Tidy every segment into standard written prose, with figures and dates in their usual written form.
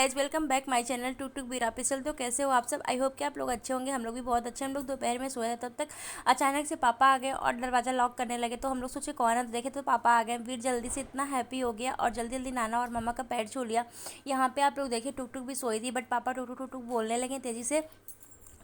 Guys, welcome back my channel to to बीरा पिसल। तो कैसे हो आप सब? आई होप कि आप लोग अच्छे होंगे। हम लोग भी बहुत अच्छे। हम लोग दोपहर में सोए तब तक अचानक से पापा आ गए और दरवाज़ा लॉक करने लगे। तो हम लोग सोचे कौन है, तो देखे तो पापा आ गए। वीर जल्दी से इतना हैप्पी हो गया और जल्दी जल्दी नाना और मामा का पैर छू लिया। यहाँ पे आप लोग देखिए, टुक टुक भी सोई थी, बट पापा टुक टुक टुक टुक बोलने लगे तेज़ी से।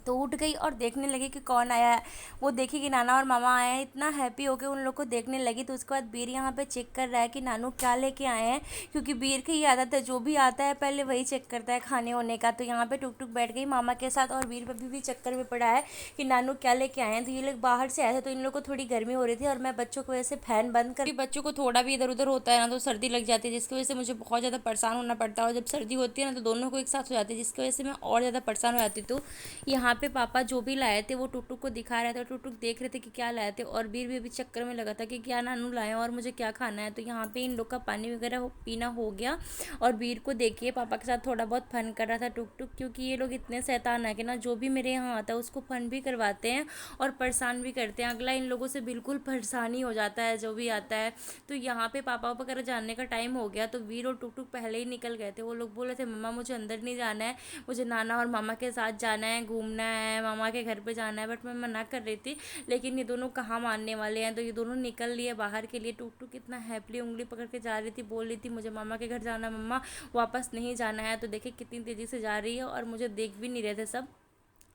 तो उठ गई और देखने लगी कि कौन आया है। वो देखी कि नाना और मामा आए हैं, इतना हैप्पी होकर उन लोग को देखने लगी। तो उसके बाद बीर यहाँ पे चेक कर रहा है कि नानू क्या लेके आए हैं, क्योंकि बीर की ये आदत है, जो भी आता है पहले वही चेक करता है खाने होने का। तो यहाँ पे टुक टुक बैठ गई मामा के साथ और बीर अभी भी चक्कर में पड़ा है कि नानू क्या लेके आए हैं। तो ये लोग बाहर से आए थे, तो इन लोग को थोड़ी गर्मी हो रही थी और मैं बच्चों की वजह से फैन बंद कर, बच्चों को थोड़ा भी इधर उधर होता है ना तो सर्दी लग जाती है, जिसकी वजह से मुझे बहुत ज़्यादा परेशान होना पड़ता है। और जब सर्दी होती है ना तो दोनों को एक साथ हो जाती है, जिसकी वजह से मैं और ज़्यादा परेशान हो जाती। तो यहाँ पे पापा जो भी लाए थे वो टुक टुक को दिखा रहे थे और टुक टुक देख रहे थे कि क्या लाए थे। और बीर भी अभी चक्कर में लगा था कि क्या नानू लाए और मुझे क्या खाना है। तो यहाँ पे इन लोग का पानी वगैरह पीना हो गया। और बीर को देखिए पापा के साथ थोड़ा बहुत फन कर रहा था टुक टुक, क्योंकि ये लोग इतने शैतान है कि ना, जो भी मेरे यहाँ आता है उसको फन भी करवाते हैं और परेशान भी करते हैं। अगला इन लोगों से बिल्कुल परेशान ही हो जाता है जो भी आता है। तो यहाँ पे पापा वगैरह जानने का टाइम हो गया, तो वीर और टुक टुक पहले ही निकल गए थे। वो लोग बोले थे मम्मा मुझे अंदर नहीं जाना है, मुझे नाना और मामा के साथ जाना है, घूमना है, मामा के घर पे जाना है। बट मैं मना कर रही थी, लेकिन ये दोनों कहाँ मानने वाले हैं। तो ये दोनों निकल लिए बाहर के लिए। टुक टुक कितना हैप्पली उंगली पकड़ के जा रही थी, बोल रही थी मुझे मामा के घर जाना है, मम्मा वापस नहीं जाना है। तो देखिए कितनी तेज़ी से जा रही है और मुझे देख भी नहीं रहे थे सब।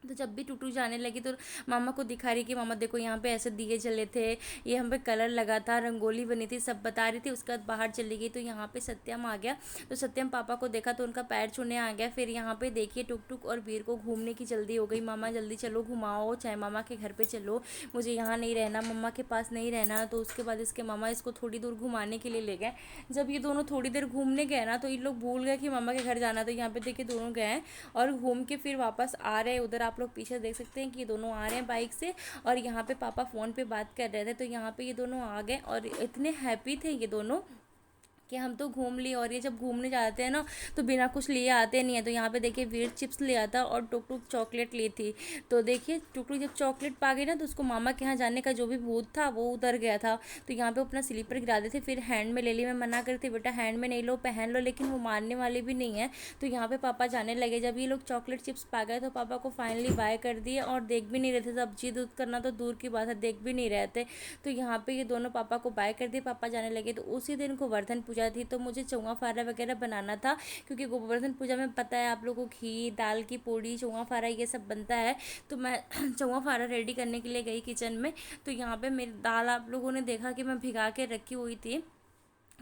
तो जब भी टूटू जाने लगी तो मामा को दिखा रही कि मामा देखो यहाँ पे ऐसे दिए जले थे, ये हम पे कलर लगा था, रंगोली बनी थी, सब बता रही थी। उसके बाद बाहर चली गई तो यहाँ पे सत्यम आ गया। तो सत्यम पापा को देखा तो उनका पैर छूने आ गया। फिर यहाँ पे देखिए टुक टुक और वीर को घूमने की जल्दी हो गई। मामा जल्दी चलो घुमाओ, चाहे मामा के घर पर चलो, मुझे यहाँ नहीं रहना, मम्मा के पास नहीं रहना। तो उसके बाद इसके मामा इसको थोड़ी दूर घुमाने के लिए ले गए। जब ये दोनों थोड़ी देर घूमने गए ना तो इन लोग भूल गए कि मामा के घर जाना। तो यहाँ पे देखिए दोनों गए और घूम के फिर वापस आ रहे हैं। उधर आप लोग पीछे देख सकते हैं कि ये दोनों आ रहे हैं बाइक से और यहाँ पे पापा फ़ोन पे बात कर रहे थे। तो यहाँ पे ये दोनों आ गए और इतने हैप्पी थे ये दोनों कि हम तो घूम लिए। और ये जब घूमने जाते हैं ना तो बिना कुछ लिए आते नहीं है। तो यहाँ पे देखिए वीर चिप्स ले आता और टुक टुक चॉकलेट ली थी। तो देखिए टुक टुक जब चॉकलेट पा गई ना तो उसको मामा के यहाँ जाने का जो भी भूत था वो उतर गया था। तो यहाँ पे अपना स्लीपर गिरा देते, फिर हैंड में ले ली। मैं मना करती बेटा हैंड में नहीं लो, पहन लो, लेकिन वो मानने वाले भी नहीं है। तो यहाँ पे पापा जाने लगे। जब ये लोग चॉकलेट चिप्स पा गए तो पापा को फाइनली बाय कर दिए और देख भी नहीं रहे थे। सब जिद उद करना तो दूर की बात है, देख भी नहीं रहे थे। तो यहाँ पे ये दोनों पापा को बाय कर दिए, पापा जाने लगे। तो उसी दिन गोवर्धन पूजा थी, तो मुझे चौंगा फारा वगैरह बनाना था, क्योंकि गोवर्धन पूजा में पता है आप लोगों को घी, दाल की पूड़ी, चौंगा फारा ये सब बनता है। तो मैं चौंगा फारा रेडी करने के लिए गई किचन में। तो यहाँ पे मेरी दाल आप लोगों ने देखा कि मैं भिगा के रखी हुई थी।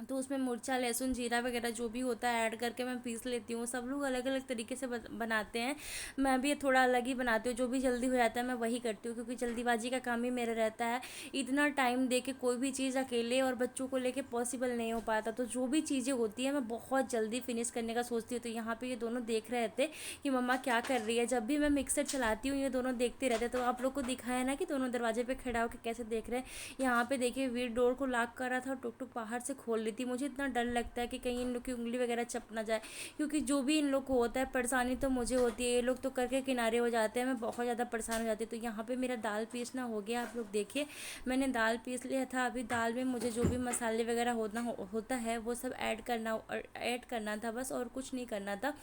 तो उसमें मिर्चा, लहसुन, जीरा वगैरह जो भी होता है ऐड करके मैं पीस लेती हूँ। सब लोग अलग अलग तरीके से बनाते हैं, मैं भी थोड़ा अलग ही बनाती हूँ। जो भी जल्दी हो जाता है मैं वही करती हूँ, क्योंकि जल्दीबाजी का काम ही मेरा रहता है। इतना टाइम दे के कोई भी चीज़ अकेले और बच्चों को लेके पॉसिबल नहीं हो पाता। तो जो भी चीज़ें होती हैं मैं बहुत जल्दी फिनिश करने का सोचती हूँ। तो यहाँ पर ये दोनों देख रहे थे कि मम्मा क्या कर रही है। जब भी मैं मिक्सर चलाती हूँ ये दोनों देखते रहते। तो आप लोग को दिखाया ना कि दोनों दरवाजे पर खड़ा होकर कैसे देख रहे हैं। यहाँ पे देखिए वीर डोर को लॉक कर रहा था और टुक टुक बाहर से खोल रही थी। मुझे इतना डर लगता है कि कहीं इन लोग की उंगली वगैरह चप ना जाए, क्योंकि जो भी इन लोग को होता है परेशानी तो मुझे होती है। ये लोग तो करके किनारे हो जाते हैं, मैं बहुत ज़्यादा परेशान हो जाती हूँ। तो यहाँ पे मेरा दाल पीसना हो गया। आप लोग देखिए मैंने दाल पीस लिया था। अभी दाल में मुझे जो भी मसाले वगैरह होता है वो सब ऐड करना था बस, और कुछ नहीं करना था।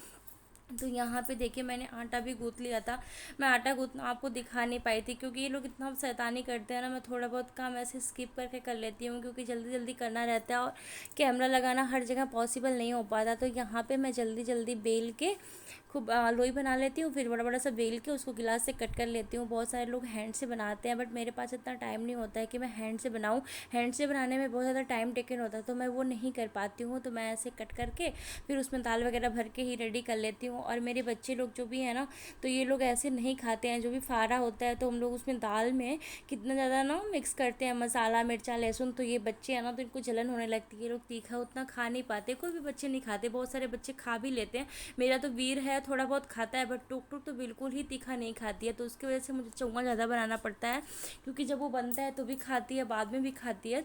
तो यहाँ पे देखिए मैंने आटा भी गूँथ लिया था। मैं आटा गूँथना आपको दिखा नहीं पाई थी, क्योंकि ये लोग इतना शैतानी करते हैं ना। मैं थोड़ा बहुत काम ऐसे स्किप करके कर लेती हूँ, क्योंकि जल्दी जल्दी करना रहता है और कैमरा लगाना हर जगह पॉसिबल नहीं हो पाता। तो यहाँ पे मैं जल्दी जल्दी बेल के खूब लोई बना लेती हूँ, फिर बड़ा बड़ा सा बेल के उसको गिलास से कट कर लेती हूँ। बहुत सारे लोग हैंड से बनाते हैं, बट मेरे पास इतना टाइम नहीं होता है कि मैं हैंड से बनाऊँ। हैंड से बनाने में बहुत ज़्यादा टाइम टेकन होता है, तो मैं वो नहीं कर पाती हूँ। तो मैं ऐसे कट करके फिर उसमें दाल वगैरह भर के ही रेडी कर लेती हूँ। और मेरे बच्चे लोग जो भी है ना, तो ये लोग ऐसे नहीं खाते हैं। जो भी फारा होता है तो हम लोग उसमें दाल में कितना ज़्यादा ना मिक्स करते हैं मसाला, मिर्चा, लहसुन। तो ये बच्चे हैं ना तो इनको जलन होने लगती है। ये लोग तीखा उतना खा नहीं पाते, कोई भी बच्चे नहीं खाते, बहुत सारे बच्चे खा भी लेते हैं। मेरा तो वीर है थोड़ा बहुत खाता है, बट टुक टुक तो बिल्कुल ही तीखा नहीं खाती है। तो उसकी वजह से मुझे चौंगा ज़्यादा बनाना पड़ता है, क्योंकि जब वो बनता है तो भी खाती है, बाद में भी खाती है।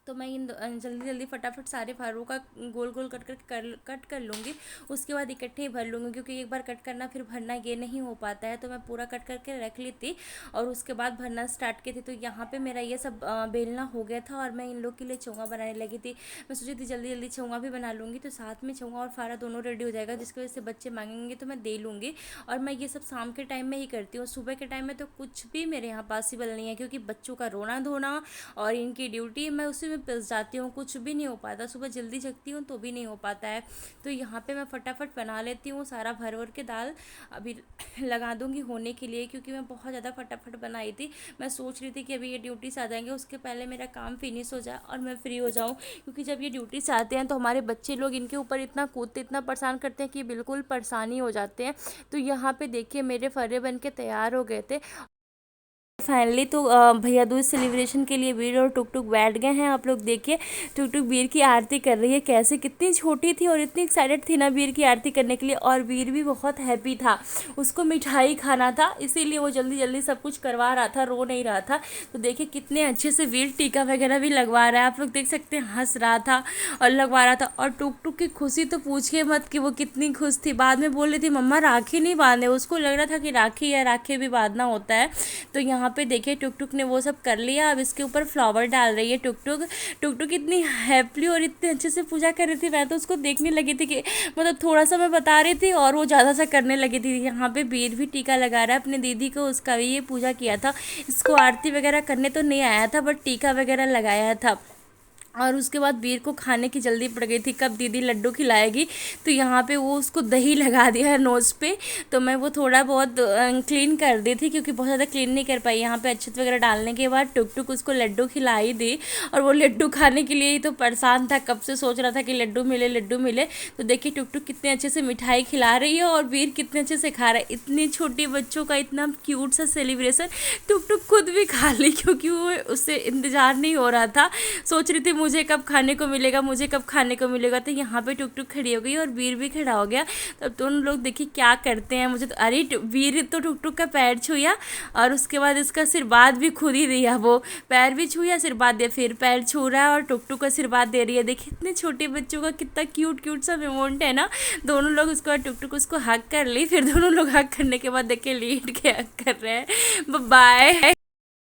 तो मैं इन जल्दी जल्दी फटाफट सारे फरों का गोल गोल कट कर लूँगी। उसके बाद इकट्ठे ही भर लूँगी, क्योंकि एक बार कट करना फिर भरना ये नहीं हो पाता है। तो मैं पूरा कट करके रख ली थी और उसके बाद भरना स्टार्ट की थी। तो यहाँ पे मेरा ये सब बेलना हो गया था और मैं इन लोग के लिए चोंगा बनाने लगी थी। मैं सोची थी जल्दी जल्दी चोंगा भी बना लूँगी, तो साथ में चोंगा और फारा दोनों रेडी हो जाएगा, जिसकी वजह से बच्चे मांगेंगे तो मैं दे लूँगी। और मैं ये सब शाम के टाइम में ही करती हूँ, सुबह के टाइम में तो कुछ भी मेरे यहाँ पॉसिबल नहीं है, क्योंकि बच्चों का रोना धोना और इनकी ड्यूटी, मैं उसी में पिस जाती हूँ, कुछ भी नहीं हो पाता। सुबह जल्दी जगती हूँ तो भी नहीं हो पाता है। तो यहाँ पे मैं फटाफट बना लेती हूँ सारा भर भर के दाल। अभी लगा दूँगी होने के लिए, क्योंकि मैं बहुत ज़्यादा फटाफट बनाई थी। मैं सोच रही थी कि अभी ये ड्यूटी से आ जाएंगे, उसके पहले मेरा काम फिनिश हो जाए और मैं फ्री हो जाऊँ, क्योंकि जब ये ड्यूटी से आते हैं तो हमारे बच्चे लोग इनके ऊपर इतना कूदते, इतना परेशान करते हैं कि बिल्कुल परेशानी हो जाते हैं। तो यहाँ पे देखिए मेरे फर्रे बन के तैयार हो गए थे। फाइनली तो भैया दूज सेलिब्रेशन के लिए वीर और टुक टुक बैठ गए हैं। आप लोग देखिए टुक टुक वीर की आरती कर रही है, कैसे कितनी छोटी थी और इतनी एक्साइटेड थी ना वीर की आरती करने के लिए। और वीर भी बहुत हैप्पी था, उसको मिठाई खाना था, इसीलिए वो जल्दी जल्दी सब कुछ करवा रहा था, रो नहीं रहा था। तो देखिए कितने अच्छे से वीर टीका वगैरह भी लगवा रहा है, आप लोग देख सकते हैं, हंस रहा था और लगवा रहा था। और टुक टुक की खुशी तो पूछिए मत कि वो कितनी खुश थी। बाद में बोल रही थी मम्मा राखी नहीं बांधे, उसको लग रहा था कि राखी या राखी भी बांधना होता है। तो यहाँ पे देखिए टुक टुक ने वो सब कर लिया। अब इसके ऊपर फ्लावर डाल रही है टुक टुक। टुक टुक इतनी हैप्पली और इतने अच्छे से पूजा कर रही थी, मैं तो उसको देखने लगी थी कि मतलब थोड़ा सा मैं बता रही थी और वो ज़्यादा सा करने लगी थी। यहाँ पे वीर भी टीका लगा रहा है अपनी दीदी को, उसका भी ये पूजा किया था। इसको आरती वगैरह करने तो नहीं आया था, बट टीका वगैरह लगाया था। और उसके बाद वीर को खाने की जल्दी पड़ गई थी, कब दीदी लड्डू खिलाएगी। तो यहाँ पे वो उसको दही लगा दिया है नोज़ पे। तो मैं वो थोड़ा बहुत क्लीन कर दी थी, क्योंकि बहुत ज़्यादा क्लीन नहीं कर पाई। यहाँ पे अक्षत वगैरह डालने के बाद टुक टुक उसको लड्डू खिलाई दी। और वो लड्डू खाने के लिए ही तो परेशान था, कब से सोच रहा था कि लड्डू मिले लड्डू मिले। तो देखिए टुक टुक कितने अच्छे से मिठाई खिला रही है और वीर कितने अच्छे से खा रहा है। इतनी छोटी बच्चों का इतना क्यूट सा सेलिब्रेशन टुक टुक खुद भी खा ली, क्योंकि वो उससे इंतज़ार नहीं हो रहा था। सोच रही थी मुझे कब खाने को मिलेगा, मुझे कब खाने को मिलेगा। तो यहाँ पे टुक टुक खड़ी हो गई और वीर भी खड़ा हो गया। तब दोनों लोग देखिए क्या करते हैं। मुझे तो अरे वीर तो टुक टुक का पैर छुया और उसके बाद इसका आशीर्वाद भी खुद ही दिया। वो पैर भी छुया, आशीर्वाद दिया, फिर पैर छू रहा है और टुक टुक आशीर्वाद दे रही है। देखिए इतने छोटे बच्चों का कितना क्यूट क्यूट सा मोमेंट है ना। दोनों लोग उसको टुक टुक उसको हक कर ली, फिर दोनों लोग हक करने के बाद देखिए लेट के हक कर रहे हैं। बाय।